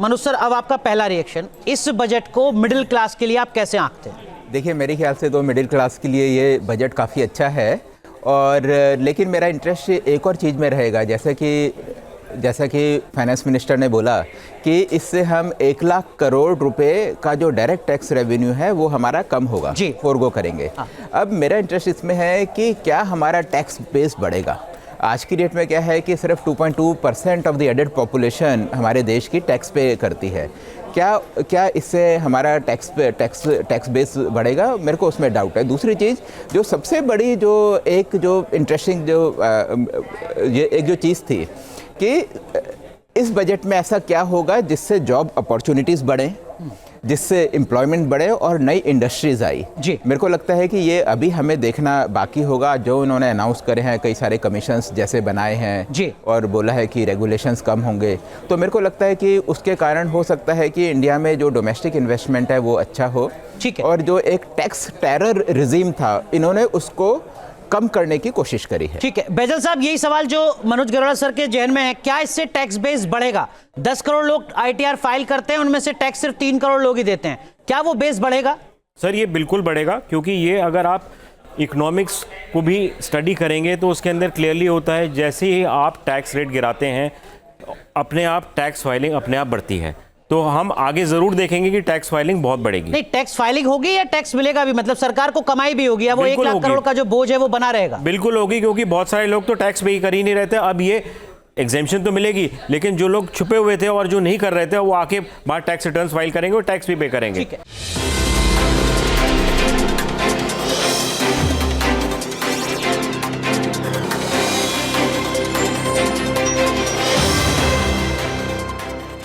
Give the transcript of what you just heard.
Manoj sir, अब आपका पहला रिएक्शन, इस बजट को मिडिल क्लास के लिए आप कैसे आंकते हैं? देखिए, मेरे ख्याल से तो मिडिल क्लास के लिए ये बजट काफ़ी अच्छा है, और लेकिन मेरा इंटरेस्ट एक और चीज़ में रहेगा, जैसा कि फाइनेंस मिनिस्टर ने बोला कि इससे हम 1 लाख करोड़ रुपए का जो डायरेक्ट टैक्स रेवेन्यू है वो हमारा कम होगा, फोरगो करेंगे। अब मेरा इंटरेस्ट इसमें है कि क्या हमारा टैक्स बेस बढ़ेगा। आज की डेट में क्या है कि सिर्फ 2.2% ऑफ द एडेड पॉपुलेशन हमारे देश की टैक्स पे करती है। क्या इससे हमारा टैक्स बेस बढ़ेगा? मेरे को उसमें डाउट है। दूसरी चीज़ जो सबसे बड़ी जो इंटरेस्टिंग जो चीज़ थी कि इस बजट में ऐसा क्या होगा जिससे जॉब अपॉर्चुनिटीज़ बढ़ें, जिससे एम्प्लॉयमेंट बढ़े और नई इंडस्ट्रीज आई। जी, मेरे को लगता है कि ये अभी हमें देखना बाकी होगा। जो उन्होंने अनाउंस करे हैं, कई सारे कमीशंस जैसे बनाए हैं जी, और बोला है कि रेगुलेशंस कम होंगे, तो मेरे को लगता है कि उसके कारण हो सकता है कि इंडिया में जो डोमेस्टिक इन्वेस्टमेंट है वो अच्छा हो। ठीक है। और जो एक टैक्स टेरर रिजीम था, इन्होंने उसको कम करने की कोशिश करी है। ठीक है बैजल साहब, यही सवाल जो मनोज गरोड़ा सर के जहन में है, क्या इससे टैक्स बेस बढ़ेगा? 10 करोड़ लोग आईटीआर फाइल करते हैं, उनमें से टैक्स सिर्फ 3 करोड़ लोग ही देते हैं, क्या वो बेस बढ़ेगा? सर, ये बिल्कुल बढ़ेगा, क्योंकि ये अगर आप इकोनॉमिक्स को भी स्टडी करेंगे तो उसके अंदर क्लियरली होता है, जैसे ही आप टैक्स रेट गिराते हैं अपने आप टैक्स फाइलिंग अपने आप बढ़ती है। तो हम आगे जरूर देखेंगे कि टैक्स फाइलिंग बहुत बढ़ेगी। नहीं, टैक्स फाइलिंग होगी या टैक्स मिलेगा भी? मतलब सरकार को कमाई भी होगी या वो 1 लाख करोड़ का जो बोझ है वो बना रहेगा? बिल्कुल होगी, क्योंकि बहुत सारे लोग तो टैक्स पे ही कर ही नहीं रहते। अब ये एग्जेम्पशन तो मिलेगी, लेकिन जो लोग छुपे हुए थे और जो नहीं कर रहे थे वो आके बाहर टैक्स रिटर्न्स फाइल करेंगे और टैक्स भी पे करेंगे। ठीक है।